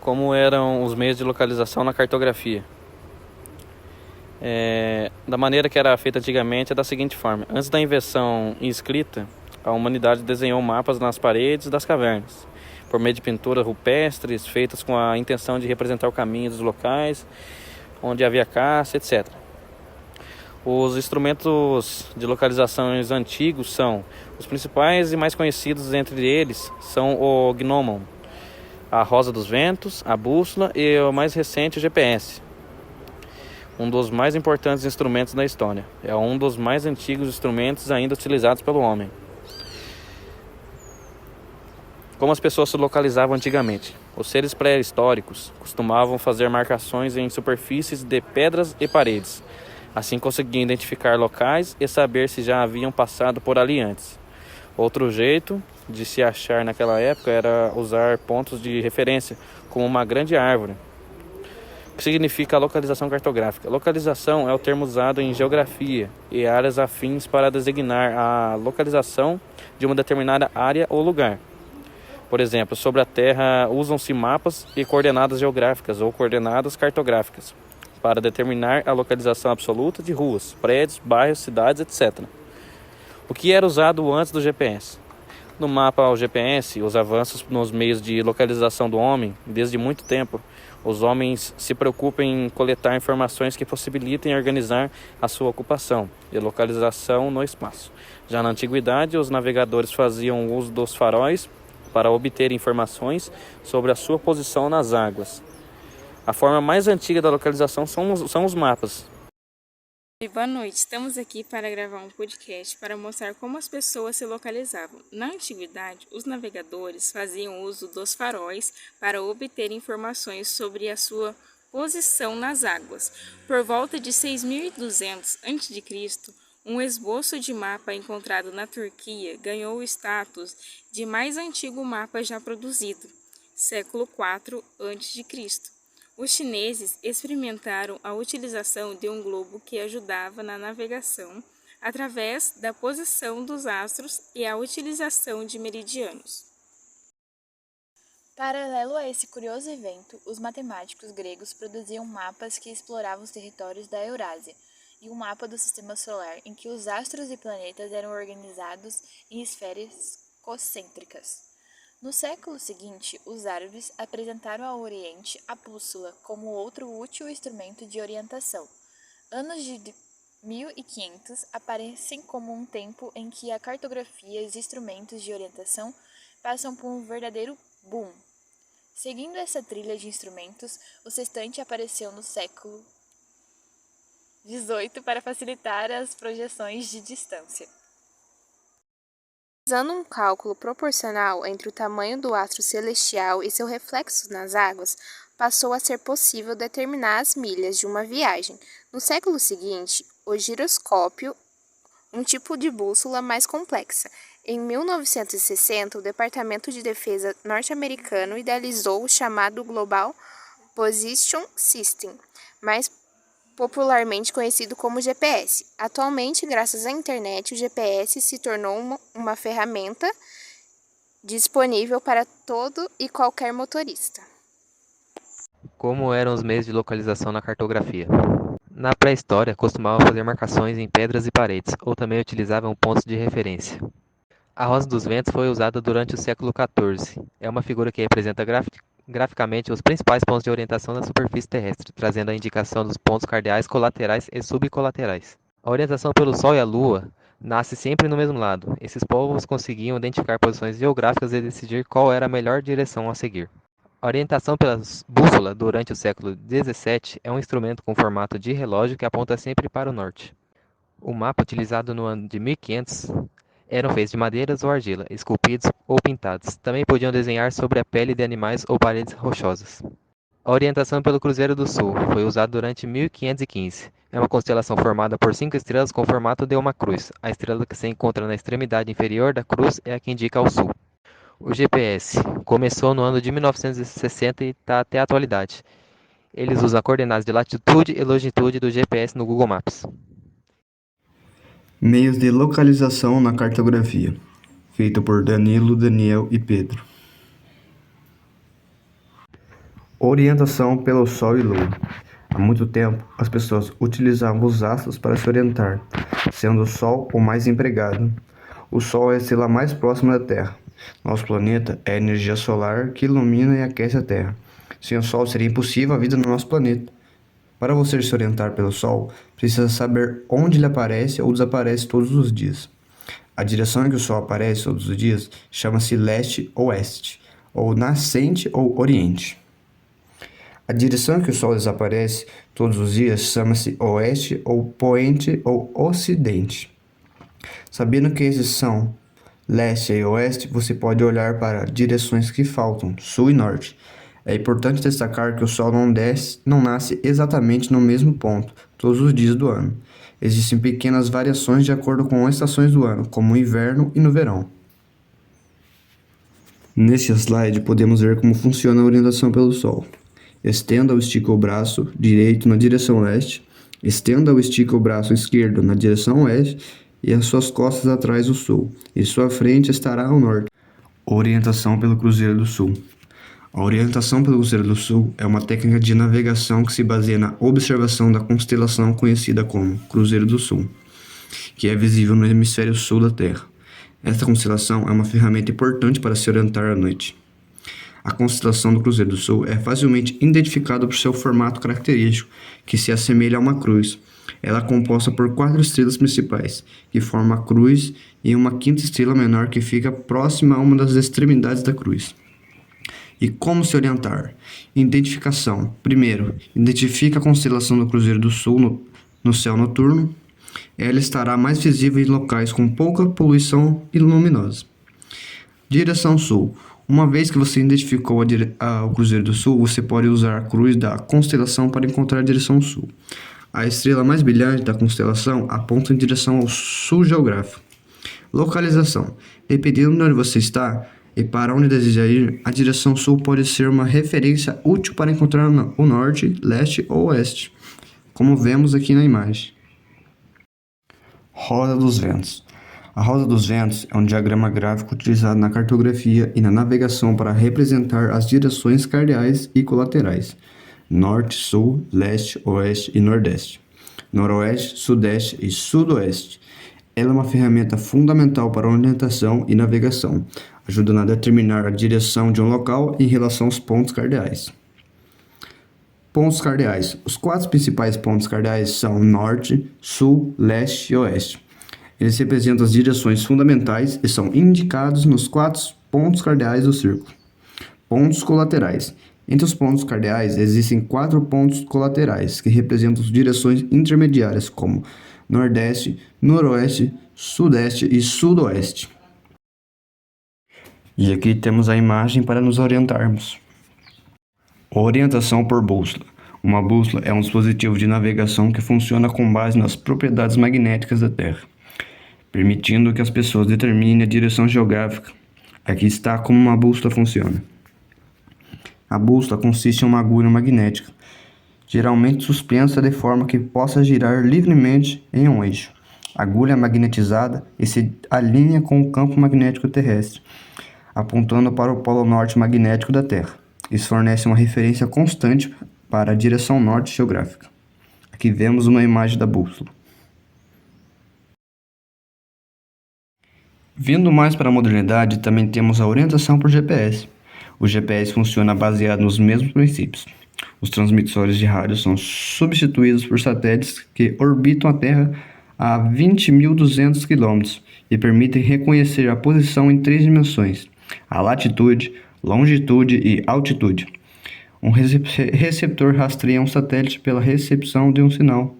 Como eram os meios de localização na cartografia? Da maneira que era feita antigamente é da seguinte forma. Antes da invenção em escrita, a humanidade desenhou mapas nas paredes das cavernas, por meio de pinturas rupestres feitas com a intenção de representar o caminho dos locais, onde havia caça, etc. Os instrumentos de localizações antigos são os principais e mais conhecidos entre eles são o gnomon, a rosa dos ventos, a bússola e o mais recente o GPS. Um dos mais importantes instrumentos da história. É um dos mais antigos instrumentos ainda utilizados pelo homem. Como as pessoas se localizavam antigamente? Os seres pré-históricos costumavam fazer marcações em superfícies de pedras e paredes. Assim conseguiam identificar locais e saber se já haviam passado por ali antes. Outro jeito de se achar naquela época era usar pontos de referência, como uma grande árvore. O que significa a localização cartográfica? Localização é o termo usado em geografia e áreas afins para designar a localização de uma determinada área ou lugar. Por exemplo, sobre a Terra usam-se mapas e coordenadas geográficas ou coordenadas cartográficas para determinar a localização absoluta de ruas, prédios, bairros, cidades, etc. O que era usado antes do GPS? No mapa ao GPS, os avanços nos meios de localização do homem, desde muito tempo, os homens se preocupam em coletar informações que possibilitem organizar a sua ocupação e localização no espaço. Já na antiguidade, os navegadores faziam uso dos faróis para obter informações sobre a sua posição nas águas. A forma mais antiga da localização são os mapas. Boa noite, estamos aqui para gravar um podcast para mostrar como as pessoas se localizavam. Na antiguidade, os navegadores faziam uso dos faróis para obter informações sobre a sua posição nas águas. Por volta de 6.200 a.C., um esboço de mapa encontrado na Turquia ganhou o status de mais antigo mapa já produzido, século IV a.C. Os chineses experimentaram a utilização de um globo que ajudava na navegação através da posição dos astros e a utilização de meridianos. Paralelo a esse curioso evento, os matemáticos gregos produziam mapas que exploravam os territórios da Eurásia e um mapa do sistema solar em que os astros e planetas eram organizados em esferas concêntricas. No século seguinte, os árabes apresentaram ao Oriente a bússola como outro útil instrumento de orientação. Anos de 1500 aparecem como um tempo em que a cartografia e os instrumentos de orientação passam por um verdadeiro boom. Seguindo essa trilha de instrumentos, o sextante apareceu no século XVIII para facilitar as projeções de distância. Usando um cálculo proporcional entre o tamanho do astro celestial e seu reflexo nas águas, passou a ser possível determinar as milhas de uma viagem. No século seguinte, o giroscópio, um tipo de bússola mais complexa. Em 1960, o Departamento de Defesa norte-americano idealizou o chamado Global Position System, mais popularmente conhecido como GPS. Atualmente, graças à internet, o GPS se tornou uma ferramenta disponível para todo e qualquer motorista. Como eram os meios de localização na cartografia? Na pré-história, costumavam fazer marcações em pedras e paredes, ou também utilizavam pontos de referência. A rosa dos ventos foi usada durante o século XIV. É uma figura que representa graficamente os principais pontos de orientação da superfície terrestre, trazendo a indicação dos pontos cardeais colaterais e subcolaterais. A orientação pelo Sol e a Lua nasce sempre no mesmo lado. Esses povos conseguiam identificar posições geográficas e decidir qual era a melhor direção a seguir. A orientação pela bússola durante o século XVII é um instrumento com formato de relógio que aponta sempre para o norte. O mapa utilizado no ano de 1500 eram feitos de madeiras ou argila, esculpidos ou pintados. Também podiam desenhar sobre a pele de animais ou paredes rochosas. A orientação pelo Cruzeiro do Sul foi usada durante 1515. É uma constelação formada por 5 estrelas com formato de uma cruz. A estrela que se encontra na extremidade inferior da cruz é a que indica ao sul. O GPS começou no ano de 1960 e está até a atualidade. Eles usam coordenadas de latitude e longitude do GPS no Google Maps. Meios de localização na cartografia, feito por Danilo, Daniel e Pedro. Orientação pelo Sol e Lua. Há muito tempo, as pessoas utilizavam os astros para se orientar, sendo o Sol o mais empregado. O Sol é a estrela mais próxima da Terra. Nosso planeta é a energia solar que ilumina e aquece a Terra. Sem o Sol seria impossível a vida no nosso planeta. Para você se orientar pelo Sol, precisa saber onde ele aparece ou desaparece todos os dias. A direção em que o Sol aparece todos os dias chama-se leste-oeste, ou nascente ou oriente. A direção em que o Sol desaparece todos os dias chama-se oeste ou poente ou ocidente. Sabendo que esses são leste e oeste, você pode olhar para direções que faltam, sul e norte. É importante destacar que o Sol não nasce exatamente no mesmo ponto todos os dias do ano. Existem pequenas variações de acordo com as estações do ano, como no inverno e no verão. Neste slide podemos ver como funciona a orientação pelo Sol. Estenda ou estica o braço direito na direção leste, estenda ou estica o braço esquerdo na direção oeste e as suas costas atrás do sul, e sua frente estará ao norte. Orientação pelo Cruzeiro do Sul. A orientação pelo Cruzeiro do Sul é uma técnica de navegação que se baseia na observação da constelação conhecida como Cruzeiro do Sul, que é visível no hemisfério sul da Terra. Esta constelação é uma ferramenta importante para se orientar à noite. A constelação do Cruzeiro do Sul é facilmente identificada por seu formato característico, que se assemelha a uma cruz. Ela é composta por 4 estrelas principais, que formam a cruz, e uma quinta estrela menor que fica próxima a uma das extremidades da cruz. E como se orientar? Identificação. Primeiro, identifique a constelação do Cruzeiro do Sul no céu noturno. Ela estará mais visível em locais com pouca poluição luminosa. Direção sul. Uma vez que você identificou o Cruzeiro do Sul, você pode usar a cruz da constelação para encontrar a direção sul. A estrela mais brilhante da constelação aponta em direção ao sul geográfico. Localização. Dependendo de onde você está e para onde deseja ir, a direção sul pode ser uma referência útil para encontrar o norte, leste ou oeste, como vemos aqui na imagem. Roda dos ventos. A roda dos ventos é um diagrama gráfico utilizado na cartografia e na navegação para representar as direções cardeais e colaterais: norte, sul, leste, oeste e nordeste, noroeste, sudeste e sudoeste. Ela é uma ferramenta fundamental para orientação e navegação, ajudando a determinar a direção de um local em relação aos pontos cardeais. Pontos cardeais. Os 4 principais pontos cardeais são norte, sul, leste e oeste. Eles representam as direções fundamentais e são indicados nos 4 pontos cardeais do círculo. Pontos colaterais. Entre os pontos cardeais existem 4 pontos colaterais que representam as direções intermediárias, como nordeste, noroeste, sudeste e sudoeste. E aqui temos a imagem para nos orientarmos. Orientação por bússola. Uma bússola é um dispositivo de navegação que funciona com base nas propriedades magnéticas da Terra, permitindo que as pessoas determinem a direção geográfica. Aqui está como uma bússola funciona. A bússola consiste em uma agulha magnética, geralmente suspensa de forma que possa girar livremente em um eixo. A agulha é magnetizada e se alinha com o campo magnético terrestre, apontando para o polo norte magnético da Terra. Isso fornece uma referência constante para a direção norte geográfica. Aqui vemos uma imagem da bússola. Vindo mais para a modernidade, também temos a orientação por GPS. O GPS funciona baseado nos mesmos princípios. Os transmissores de rádio são substituídos por satélites que orbitam a Terra a 20.200 km e permitem reconhecer a posição em 3 dimensões: a latitude, longitude e altitude. Um receptor rastreia um satélite pela recepção de um sinal